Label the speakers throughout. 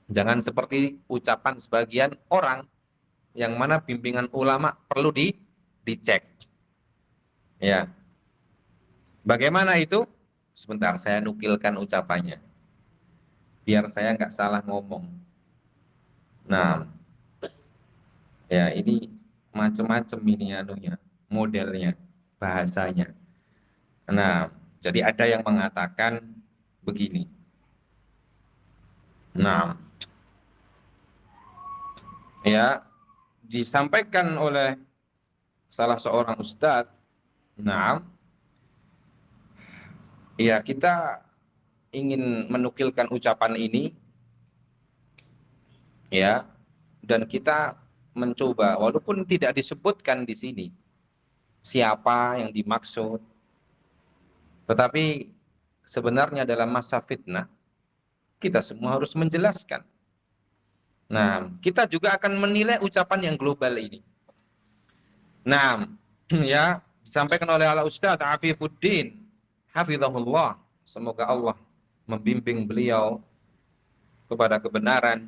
Speaker 1: Jangan seperti ucapan sebagian orang yang mana bimbingan ulama perlu dicek. Ya, bagaimana itu? Sebentar, saya nukilkan ucapannya, biar saya nggak salah ngomong. Nah, ya ini macam-macam ini anunya, modelnya, bahasanya. Nah, jadi ada yang mengatakan begini. Nah, ya disampaikan oleh salah seorang ustadz. Nah, ya kita ingin menukilkan ucapan ini, ya, dan kita mencoba, walaupun tidak disebutkan di sini siapa yang dimaksud, tetapi sebenarnya dalam masa fitnah kita semua harus menjelaskan. Nah, kita juga akan menilai ucapan yang global ini. Nah, ya, disampaikan oleh Al Ustadz Afifuddin Hafizahullah. Semoga Allah membimbing beliau kepada kebenaran.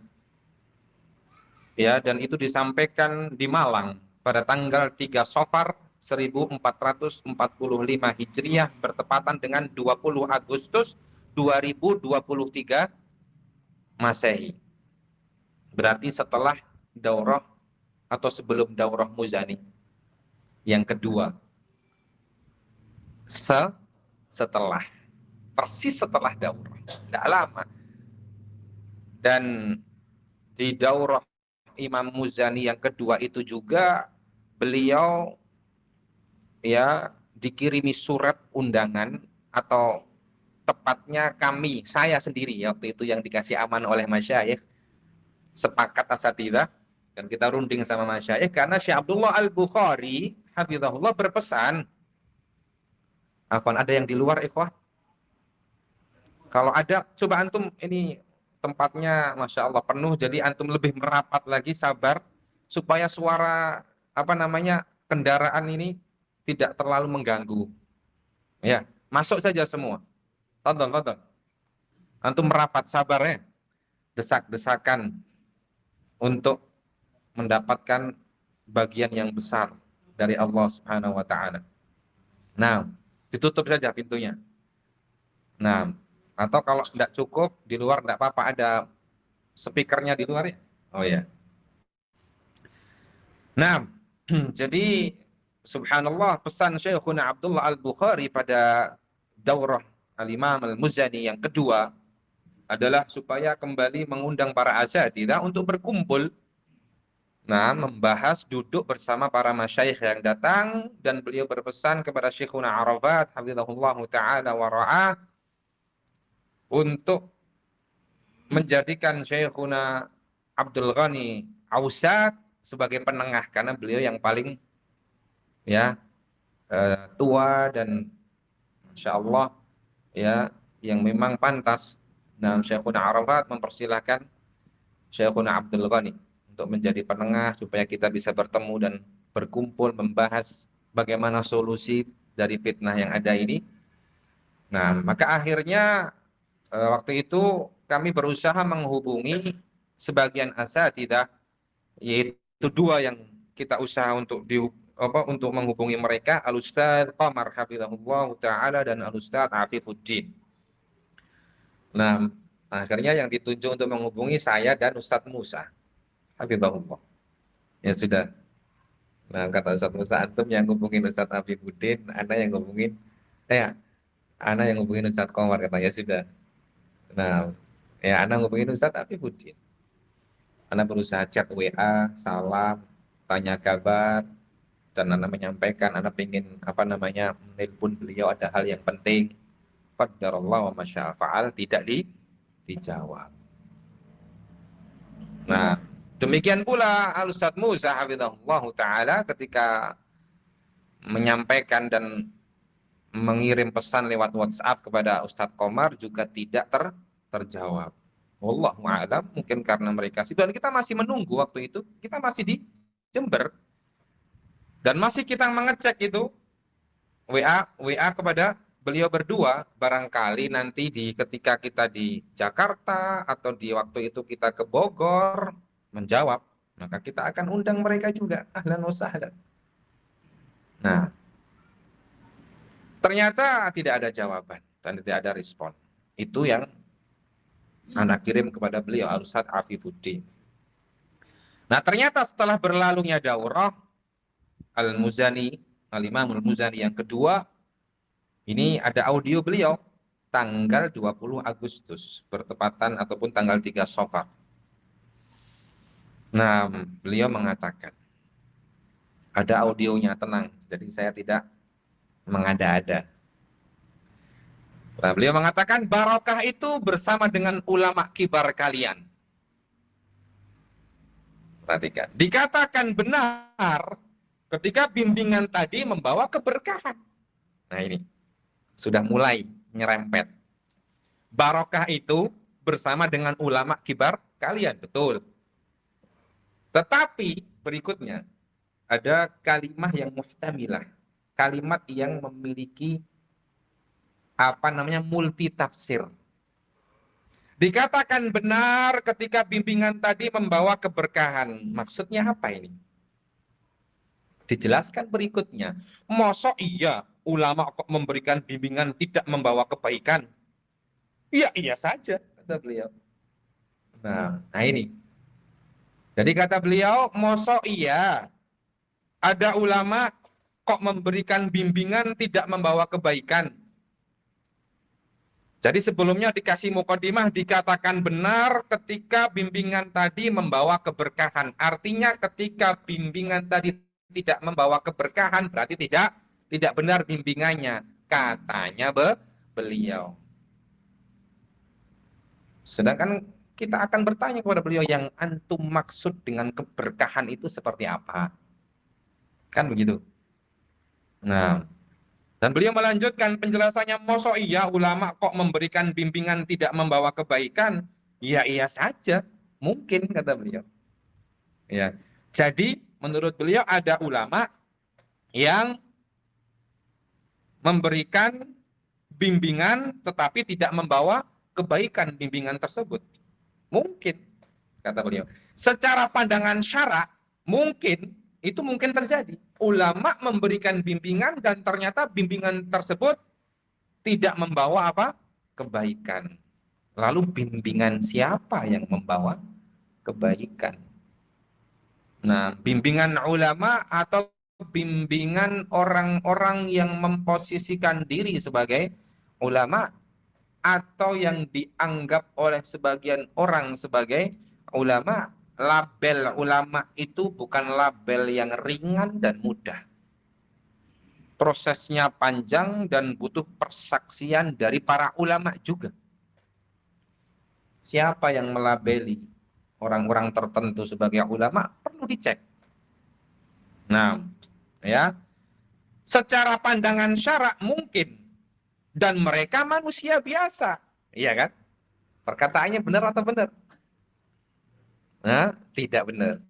Speaker 1: Ya, dan itu disampaikan di Malang pada tanggal 3 Safar 1445 Hijriah bertepatan dengan 20 Agustus 2023 Masehi. Berarti setelah daurah atau sebelum daurah Muzani yang kedua. Setelah, persis setelah daurah, tidak lama. Dan di daurah Imam Muzani yang kedua itu juga beliau ya dikirimi surat undangan, atau tepatnya kami, saya sendiri ya, waktu itu yang dikasih aman oleh masyayikh, sepakat asatidzah, dan kita runding sama masyayikh karena Syekh Abdullah Al-Bukhari hafizahullah berpesan. Afwan, ada yang di luar ikhwah? Kalau ada, coba antum, ini tempatnya Masya Allah penuh, jadi antum lebih merapat lagi, sabar, supaya suara, apa namanya, kendaraan ini tidak terlalu mengganggu. Ya, masuk saja semua. Tonton, tonton. Antum merapat, sabar ya. Desak-desakan untuk mendapatkan bagian yang besar dari Allah Subhanahu wa Ta'ala. Nah, ditutup saja pintunya. Nah, atau kalau tidak cukup di luar tidak apa-apa, ada speakernya di luar ya. Oh ya. Nah, jadi subhanallah, pesan Syekhuna Abdullah Al-Bukhari pada daurah Al-Imam Al-Muzani yang kedua adalah supaya kembali mengundang para asatidzah untuk berkumpul. Nah, membahas, duduk bersama para masyayikh yang datang, dan beliau berpesan kepada Syekhuna Arafat hafizahullah taala wa ra'ah untuk menjadikan Syekhuna Abdul Ghani Ausat sebagai penengah, karena beliau yang paling ya tua dan insya Allah ya yang memang pantas. Nah, Syekhuna Arafat mempersilahkan Syekhuna Abdul Ghani untuk menjadi penengah supaya kita bisa bertemu dan berkumpul membahas bagaimana solusi dari fitnah yang ada ini. Nah, maka akhirnya waktu itu kami berusaha menghubungi sebagian asatidzah, yaitu dua yang kita usaha untuk untuk menghubungi mereka, Al Ustaz Qamar hafizahullah taala dan Al Ustaz Afifuddin. Nah, akhirnya yang ditunjuk untuk menghubungi saya dan Ustaz Musa hafizahullah. Ya sudah. Nah, kata Ustaz Musa, antum yang ngubungin Ustaz Afifuddin, ana yang ngubungin eh ana yang ngubungin Ustaz Qamar, katanya sudah. Nah, ya ana ngubungin Ustaz Afifuddin. Ana berusaha chat WA, salam, tanya kabar, dan Anda menyampaikan Anda ingin apa namanya menelpon beliau, ada hal yang penting. Qadarullah wa masya'a fa'al, tidak dijawab. Nah, demikian pula Al Ustaz Musa hafizahullah taala ketika menyampaikan dan mengirim pesan lewat WhatsApp kepada Ustadz Komar juga tidak terjawab. Wallahu a'lam, mungkin karena mereka sibuk dan kita masih menunggu. Waktu itu kita masih di Jember dan masih kita mengecek itu WA kepada beliau berdua barangkali nanti ketika kita di Jakarta atau di waktu itu kita ke Bogor menjawab, maka kita akan undang mereka juga. Ahlan wa sahlan. Nah, ternyata tidak ada jawaban dan tidak ada respon. Itu yang anak kirim kepada beliau, Al-Ustaz Afifuddin. Nah, ternyata setelah berlalunya daurah Al-Muzani, Al-Imam Al-Muzani yang kedua, ini ada audio beliau tanggal 20 Agustus, bertepatan ataupun tanggal 3 Safar. Nah, beliau mengatakan, ada audionya, tenang, jadi saya tidak mengada-ada. Nah, beliau mengatakan, barokah itu bersama dengan ulama kibar kalian. Perhatikan, dikatakan benar ketika bimbingan tadi membawa keberkahan. Nah ini, sudah mulai nyerempet. Barokah itu bersama dengan ulama kibar kalian, betul. Tetapi berikutnya, ada kalimat yang muhtamilah. Kalimat yang memiliki multi tafsir. Dikatakan benar ketika bimbingan tadi membawa keberkahan. Maksudnya apa ini? Dijelaskan berikutnya. Mosok iya ulama kok memberikan bimbingan tidak membawa kebaikan? Iya, iya saja, kata beliau. Nah ini. Jadi kata beliau, mosok iya ada ulama kok memberikan bimbingan tidak membawa kebaikan? Jadi sebelumnya dikasih mukadimah dikatakan benar ketika bimbingan tadi membawa keberkahan. Artinya ketika bimbingan tadi tidak membawa keberkahan berarti tidak benar bimbingannya. Katanya beliau. Sedangkan kita akan bertanya kepada beliau yang antum maksud dengan keberkahan itu seperti apa? Kan begitu. Nah, dan beliau melanjutkan penjelasannya, mosok iya ulama kok memberikan bimbingan tidak membawa kebaikan? Ya iya saja, mungkin kata beliau. Ya. Jadi menurut beliau ada ulama yang memberikan bimbingan tetapi tidak membawa kebaikan bimbingan tersebut. Mungkin kata beliau. Secara pandangan syara mungkin terjadi. Ulama memberikan bimbingan dan ternyata bimbingan tersebut tidak membawa apa? Kebaikan. Lalu bimbingan siapa yang membawa kebaikan? Nah, bimbingan ulama atau bimbingan orang-orang yang memposisikan diri sebagai ulama atau yang dianggap oleh sebagian orang sebagai ulama. Label ulama itu bukan label yang ringan dan mudah. Prosesnya panjang dan butuh persaksian dari para ulama juga. Siapa yang melabeli orang-orang tertentu sebagai ulama perlu dicek. Nah, ya, secara pandangan syara mungkin, dan mereka manusia biasa, iya kan? Perkataannya benar atau benar? Nah, tidak benar.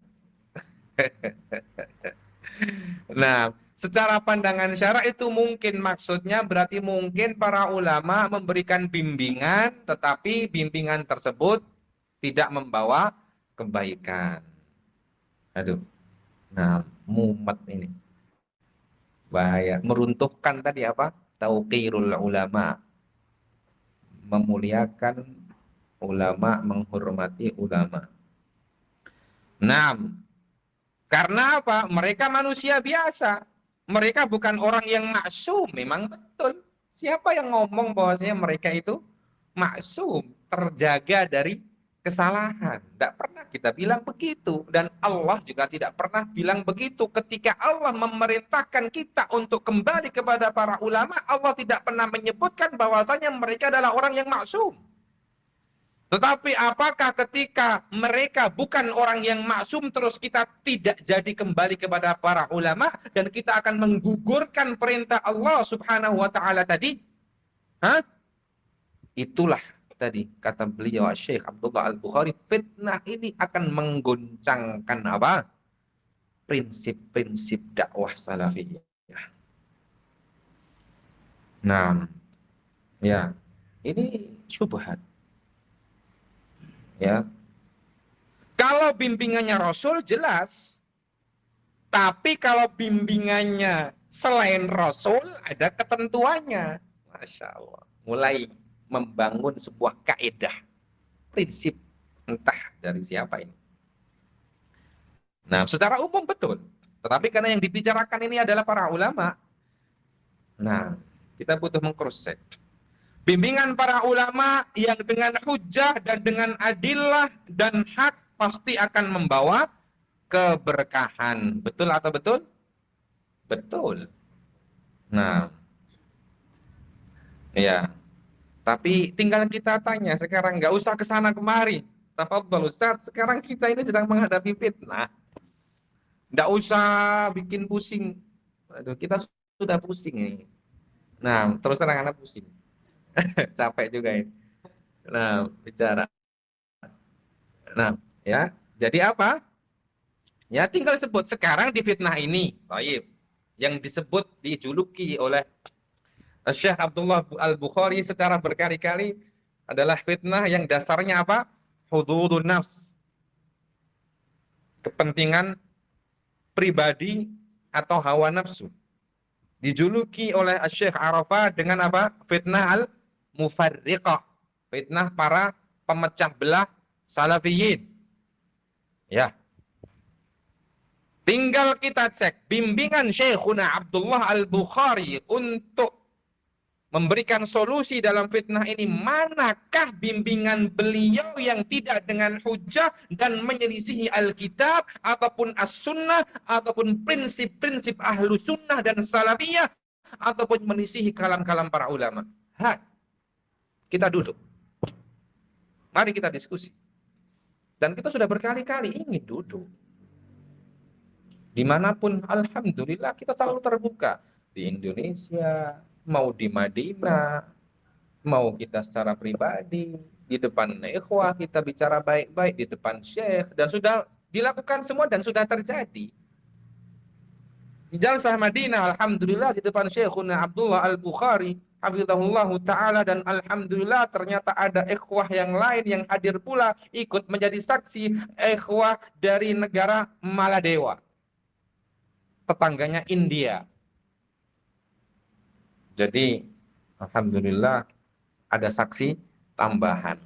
Speaker 1: Nah, secara pandangan syara itu mungkin, maksudnya berarti mungkin para ulama memberikan bimbingan, tetapi bimbingan tersebut tidak membawa kebaikan. Aduh, nah mumet ini. Bahaya. Meruntuhkan tadi apa? Tauqirul ulama. Memuliakan ulama, menghormati ulama. Nah, karena apa? Mereka manusia biasa. Mereka bukan orang yang maksum, memang betul. Siapa yang ngomong bahwasanya mereka itu maksum, terjaga dari kesalahan? Tidak pernah kita bilang begitu. Dan Allah juga tidak pernah bilang begitu. Ketika Allah memerintahkan kita untuk kembali kepada para ulama, Allah tidak pernah menyebutkan bahwasanya mereka adalah orang yang maksum. Tetapi apakah ketika mereka bukan orang yang maksum terus kita tidak jadi kembali kepada para ulama dan kita akan menggugurkan perintah Allah Subhanahu wa taala tadi? Hah? Itulah tadi kata beliau Syekh Abdullah Al-Bukhari, fitnah ini akan menggoncangkan apa? Prinsip-prinsip dakwah salafiyah. Nah, Ya, ini syubhat. Ya, kalau bimbingannya Rasul jelas, tapi kalau bimbingannya selain Rasul ada ketentuannya. Masya Allah. Mulai membangun sebuah kaidah, prinsip entah dari siapa ini. Nah, secara umum betul. Tetapi karena yang dibicarakan ini adalah para ulama, nah, kita butuh meng-cross check. Bimbingan para ulama yang dengan hujah dan dengan adillah dan hak pasti akan membawa keberkahan. Betul atau betul? Betul. Nah, ya. Tapi tinggal kita tanya sekarang, nggak usah ke sana kemari. Tafadhol Ustaz, sekarang kita ini sedang menghadapi fitnah. Nggak usah bikin pusing. Aduh, kita sudah pusing ini. Nah, terus terang anak pusing. Capek juga ini. Nah, bicara. Nah, ya. Jadi apa? Ya, tinggal sebut sekarang di fitnah ini. Baik. Yang disebut dijuluki oleh Syekh Abdullah Al-Bukhari secara berkali-kali adalah fitnah yang dasarnya apa? Hududun nafs. Kepentingan pribadi atau hawa nafsu. Dijuluki oleh Syekh Arafah dengan apa? Fitnah al-mufarriqah. Fitnah para pemecah belah salafiyin. Ya. Tinggal kita cek bimbingan Syekhuna Abdullah Al-Bukhari untuk memberikan solusi dalam fitnah ini, manakah bimbingan beliau yang tidak dengan hujah dan menyelisihi Alkitab ataupun As-Sunnah ataupun prinsip-prinsip ahlu sunnah dan salafiyah ataupun menyelisihi kalam-kalam para ulama. Kita duduk, mari kita diskusi. Dan kita sudah berkali-kali ingin duduk dimanapun. Alhamdulillah kita selalu terbuka, di Indonesia mau di Madinah, mau kita secara pribadi, di depan ikhwah kita bicara baik-baik, di depan syekh, dan sudah dilakukan semua dan sudah terjadi. Di Jalsah Madinah, alhamdulillah di depan Syekhuna Abdullah Al-Bukhari, hafizahullah ta'ala, dan alhamdulillah ternyata ada ikhwah yang lain yang hadir pula, ikut menjadi saksi, ikhwah dari negara Maladewa, tetangganya India. Jadi, alhamdulillah ada saksi tambahan.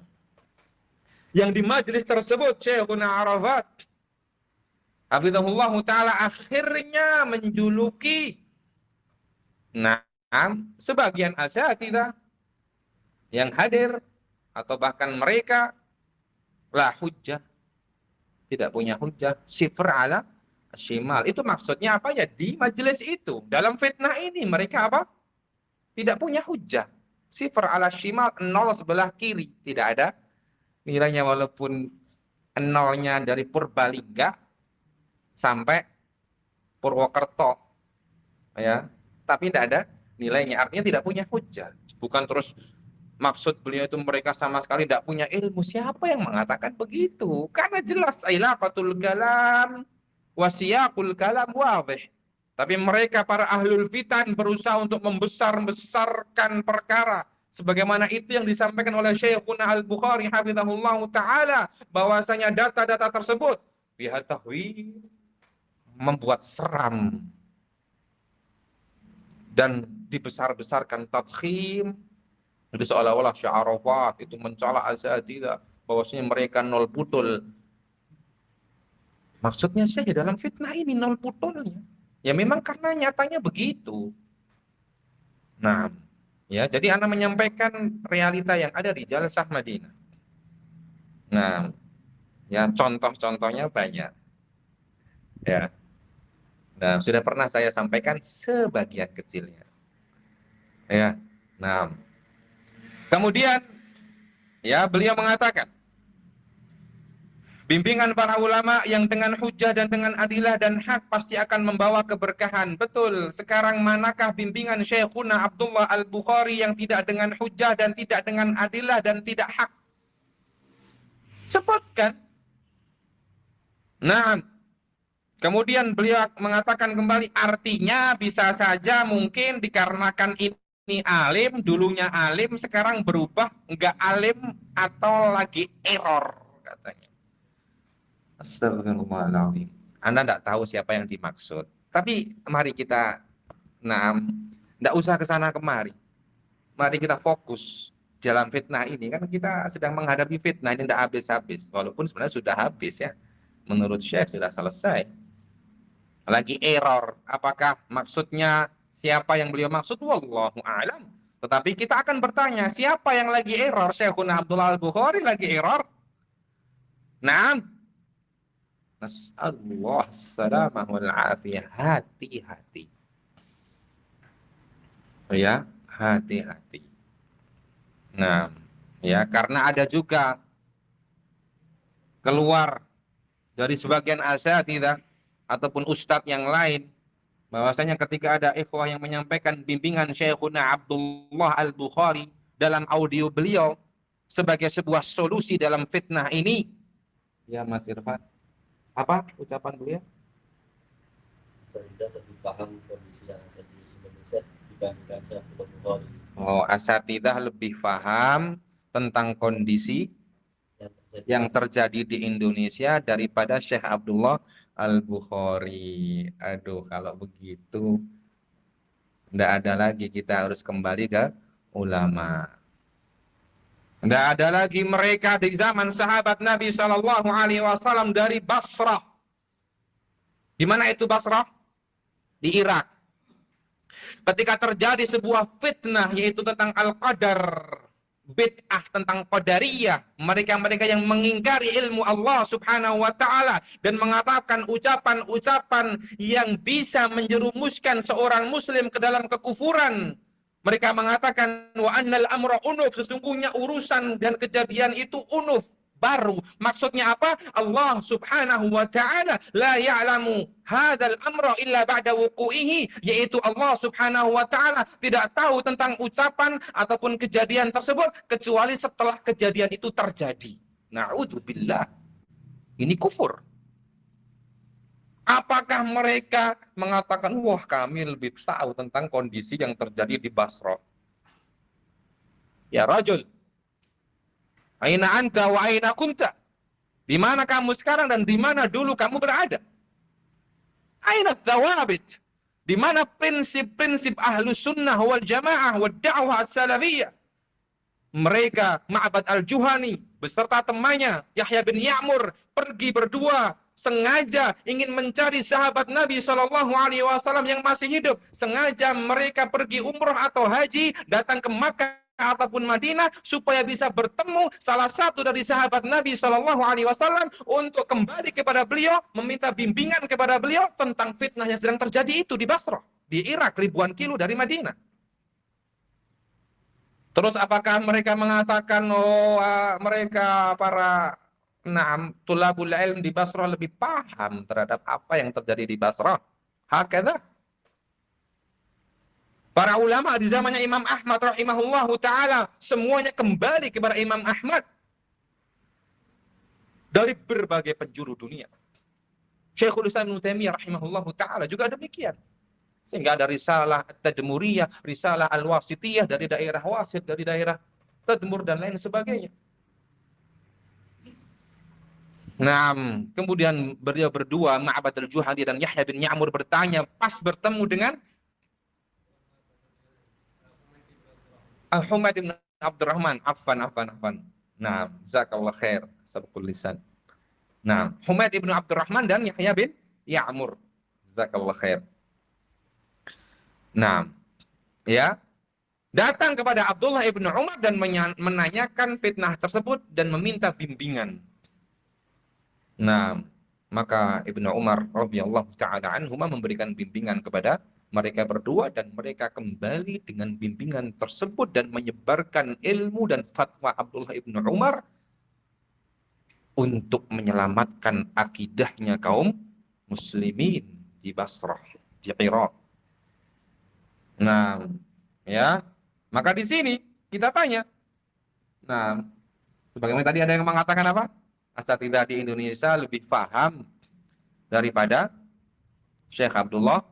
Speaker 1: Yang di majelis tersebut Syekhuna Arafat hafizahullah ta'ala akhirnya menjuluki sebagian asatidzah yang hadir atau bahkan mereka la hujjah, tidak punya hujjah, sifr ala shimal. Itu maksudnya apa ya? Di majelis itu dalam fitnah ini mereka apa? Tidak punya hujjah. Sifr ala shimal, nol sebelah kiri, tidak ada nilainya, walaupun nolnya dari Purbalingga sampai Purwokerto, ya, tapi tidak ada nilainya. Artinya tidak punya hujjah. Bukan terus maksud beliau itu mereka sama sekali tidak punya ilmu. Siapa yang mengatakan begitu? Karena jelas ilaqatul kalam wasiyaqul kalam wadih. Tapi mereka para ahlul fitan berusaha untuk membesar-besarkan perkara. Sebagaimana itu yang disampaikan oleh Syekhuna Al-Bukhari hafizahullah ta'ala, bahwasanya data-data tersebut bihat tahwil, membuat seram dan dibesar-besarkan, tadkhim. Jadi seolah-olah Syarafat itu mencela asatidzah, bahwasanya mereka nol putul. Maksudnya saya dalam fitnah ini nol putulnya. Ya memang karena nyatanya begitu. Nah, ya jadi Anda menyampaikan realita yang ada di Jalsah Madinah. Nah, ya contoh-contohnya banyak. Ya. Nah, sudah pernah saya sampaikan sebagian kecilnya. Ya. Nah, kemudian ya beliau mengatakan bimbingan para ulama yang dengan hujah dan dengan adilah dan hak pasti akan membawa keberkahan. Betul. Sekarang manakah bimbingan Syekhuna Abdullah Al-Bukhari yang tidak dengan hujah dan tidak dengan adilah dan tidak hak? Sebutkan. Nah, kemudian beliau mengatakan kembali, artinya bisa saja mungkin dikarenakan ini ini alim, dulunya alim, sekarang berubah enggak alim atau lagi error katanya. Astagfirullahaladzim. Anda enggak tahu siapa yang dimaksud. Tapi mari kita, enggak usah ke sana kemari. Mari kita fokus dalam fitnah ini. Kan kita sedang menghadapi fitnah ini enggak habis-habis. Walaupun sebenarnya sudah habis ya. Menurut Syekh sudah selesai. Lagi error. Apakah maksudnya siapa yang beliau maksud? Wallahu a'lam. Tetapi kita akan bertanya, siapa yang lagi error? Syekhuna Abdullah Al-Bukhari lagi error? Naam. Nas'alullah salamah wal afiyah. Hati-hati. Ya, hati-hati. Nah, ya karena ada juga keluar dari sebagian asatidzah ataupun ustadz yang lain bahwasanya ketika ada ikhwah yang menyampaikan bimbingan Syekhuna Abdullah Al-Bukhari dalam audio beliau sebagai sebuah solusi dalam fitnah ini, ya Mas Irfan, apa ucapan beliau?
Speaker 2: Saya lebih paham kondisi yang ada di Indonesia dibandingkan Syekhul Bukhari.
Speaker 1: Oh, asatidzah lebih paham tentang kondisi yang terjadi di Indonesia daripada Syekh Abdullah Al-Bukhari. Aduh, kalau begitu tidak ada lagi, kita harus kembali ke ulama. Tidak ada lagi mereka di zaman sahabat Nabi Shallallahu Alaihi Wasallam dari Basrah. Di mana itu Basrah? Di Irak. Ketika terjadi sebuah fitnah yaitu tentang Al-Qadar, bid'ah tentang qadariyah, mereka-mereka yang mengingkari ilmu Allah Subhanahu wa taala dan mengatakan ucapan-ucapan yang bisa menjerumuskan seorang muslim ke dalam kekufuran. Mereka mengatakan wa annal amra unuf, sesungguhnya urusan dan kejadian itu unuf, baru. Maksudnya apa? Allah Subhanahu wa taala la ya'lamu hadzal amra illa ba'da wuqu'ihi, yaitu Allah Subhanahu wa taala tidak tahu tentang ucapan ataupun kejadian tersebut kecuali setelah kejadian itu terjadi. Na'udzubillah. Ini kufur. Apakah mereka mengatakan, wah kami lebih tahu tentang kondisi yang terjadi di Basrah? Ya rajul, aina anta wa aina kunta? Di mana kamu sekarang dan di mana dulu kamu berada? Aina tsawabit? Di mana prinsip-prinsip Ahlus Sunnah wal Jamaah wad Da'wah As-Salafiyah? Mereka Ma'bad Al-Juhani beserta temannya Yahya bin Ya'mur pergi berdua sengaja ingin mencari sahabat Nabi Shallallahu Alaihi Wasallam yang masih hidup. Sengaja mereka pergi umroh atau haji, datang ke Makkah ataupun Madinah supaya bisa bertemu salah satu dari sahabat Nabi Shallallahu Alaihi Wasallam untuk kembali kepada beliau, meminta bimbingan kepada beliau tentang fitnah yang sedang terjadi itu di Basrah, di Irak, ribuan kilo dari Madinah. Terus apakah mereka mengatakan mereka para tulabul ilm di Basrah lebih paham terhadap apa yang terjadi di Basrah? Hakadha. Para ulama di zamannya Imam Ahmad rahimahullahu taala semuanya kembali kepada Imam Ahmad dari berbagai penjuru dunia. Syekhul Islam Ibnu Taimiyah rahimahullahu taala juga demikian. Sehingga ada risalah At-Tadmuriyah, risalah Al-Wasitiyah dari daerah Wasit, dari daerah Tadmur dan lain sebagainya. Nah, kemudian beliau berdua, Ma'bad Al-Juhani dan Yahya bin Ya'mur bertanya, pas bertemu dengan Humaid bin Abdurrahman. Affan. Nah, zakallah khair, sabqul lisan. Nah, Humaid bin Abdurrahman dan Yahya bin Ya'mur. Zakallah khair. Nah, ya, datang kepada Abdullah ibnu Umar dan menanyakan fitnah tersebut dan meminta bimbingan. Nah, maka Ibnu Umar radhiyallahu taala anhuma memberikan bimbingan kepada mereka berdua dan mereka kembali dengan bimbingan tersebut dan menyebarkan ilmu dan fatwa Abdullah ibnu Umar untuk menyelamatkan akidahnya kaum muslimin di Basrah, di Irak. Nah, ya, maka di sini kita tanya. Nah, sebagaimana tadi ada yang mengatakan apa? Asatidzah di Indonesia lebih paham daripada Syekh Abdullah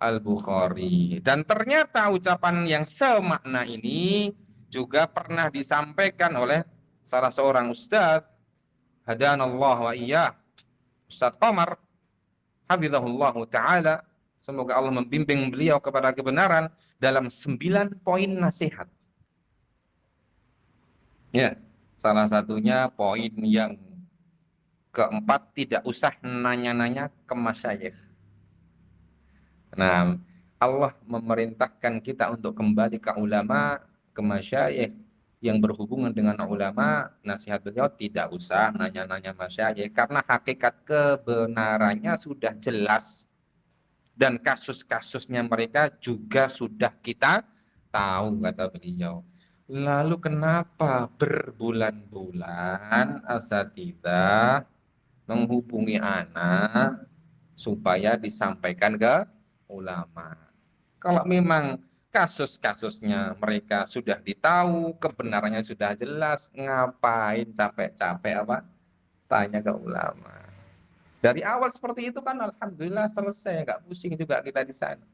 Speaker 1: Al-Bukhari. Dan ternyata ucapan yang semakna ini juga pernah disampaikan oleh salah seorang ustadz, hadanallah wa iyyah, Ustadz Qamar, hafizahullah ta'ala. Semoga Allah membimbing beliau kepada kebenaran dalam 9 poin nasihat. Ya, salah satunya poin yang keempat, tidak usah nanya-nanya ke masyayikh. Nah, Allah memerintahkan kita untuk kembali ke ulama, ke masyayikh yang berhubungan dengan ulama. Nasihat beliau tidak usah nanya-nanya masyayikh karena hakikat kebenarannya sudah jelas dan kasus-kasusnya mereka juga sudah kita tahu, kata beliau. Lalu kenapa berbulan-bulan asatidzah menghubungi anak supaya disampaikan ke ulama? Kalau memang kasus-kasusnya mereka sudah ditahu, kebenarannya sudah jelas, ngapain capek-capek apa tanya ke ulama? Dari awal seperti itu kan alhamdulillah selesai, nggak pusing juga kita di sana.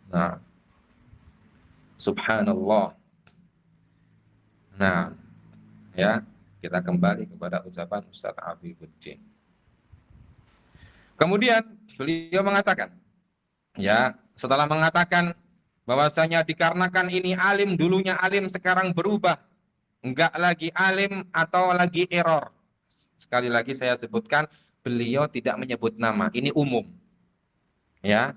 Speaker 1: Nah, subhanallah. Nah, ya, kita kembali kepada ucapan Ustaz Afifuddin. Kemudian beliau mengatakan, ya, setelah mengatakan bahwasanya dikarenakan ini alim, dulunya alim, sekarang berubah, enggak lagi alim atau lagi error. Sekali lagi saya sebutkan, beliau tidak menyebut nama, ini umum. Ya,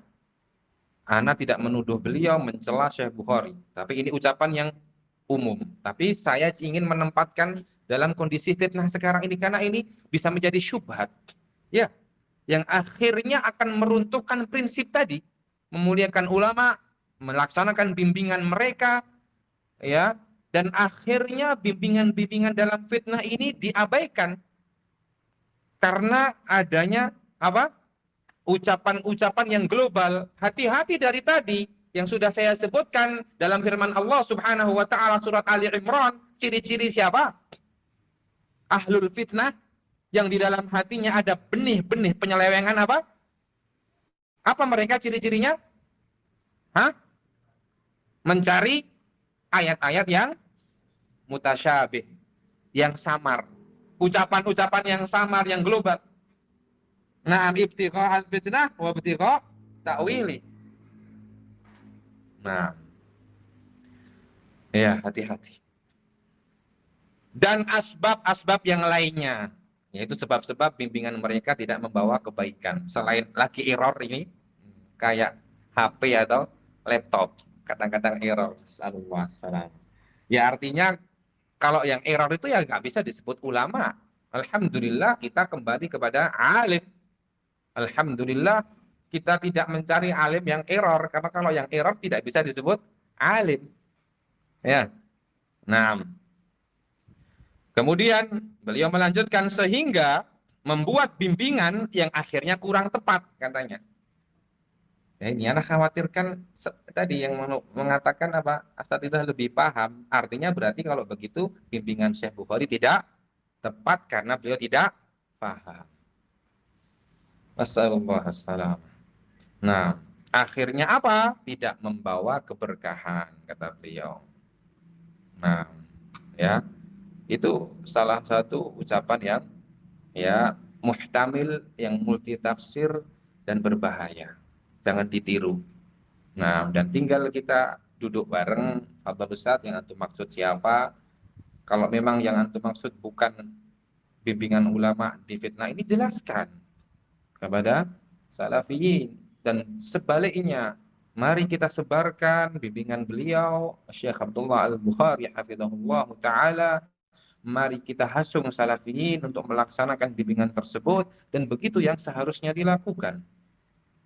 Speaker 1: Ana tidak menuduh beliau mencela Syekh Bukhari, tapi ini ucapan yang umum. Tapi saya ingin menempatkan dalam kondisi fitnah sekarang ini karena ini bisa menjadi syubhat. Ya, yang akhirnya akan meruntuhkan prinsip tadi, memuliakan ulama, melaksanakan bimbingan mereka, ya, dan akhirnya bimbingan-bimbingan dalam fitnah ini diabaikan karena adanya apa? Ucapan-ucapan yang global. Hati-hati dari tadi yang sudah saya sebutkan dalam firman Allah Subhanahu wa taala surat Ali Imran, ciri-ciri siapa? Ahlul fitnah yang di dalam hatinya ada benih-benih penyelewengan apa? Apa mereka ciri-cirinya? Hah? Mencari ayat-ayat yang mutasyabih, yang samar. Ucapan-ucapan yang samar, yang global. Nah, ibtigha al-fitnah wa ibtigha ta'wili. Nah, ya hati-hati. Dan asbab-asbab yang lainnya, yaitu sebab-sebab bimbingan mereka tidak membawa kebaikan. Selain lagi error ini, kayak HP atau laptop, kadang-kadang error. Salam. Ya artinya kalau yang error itu ya nggak bisa disebut ulama. Alhamdulillah kita kembali kepada alim. Alhamdulillah kita tidak mencari alim yang error, karena kalau yang error tidak bisa disebut alim. Ya. Nah, kemudian beliau melanjutkan sehingga membuat bimbingan yang akhirnya kurang tepat katanya. Ya, ini anak khawatirkan tadi yang mengatakan apa, asatidzah lebih paham. Artinya berarti kalau begitu bimbingan Syekh Bukhari tidak tepat karena beliau tidak paham. Wassalamualaikum. Nah, akhirnya apa? Tidak membawa keberkahan, kata beliau. Nah, ya, itu salah satu ucapan yang ya muhtamil, yang multitafsir dan berbahaya. Jangan ditiru. Nah, dan tinggal kita duduk bareng, Fadhil Ustaz, yang antum maksud siapa? Kalau memang yang antum maksud bukan bimbingan ulama di fitnah ini, jelaskan kepada salafiyin. Dan sebaliknya, mari kita sebarkan bimbingan beliau Syekh Abdullah Al-Bukhari hafizahullah ta'ala. Mari kita hasung salafiyin untuk melaksanakan bimbingan tersebut, dan begitu yang seharusnya dilakukan.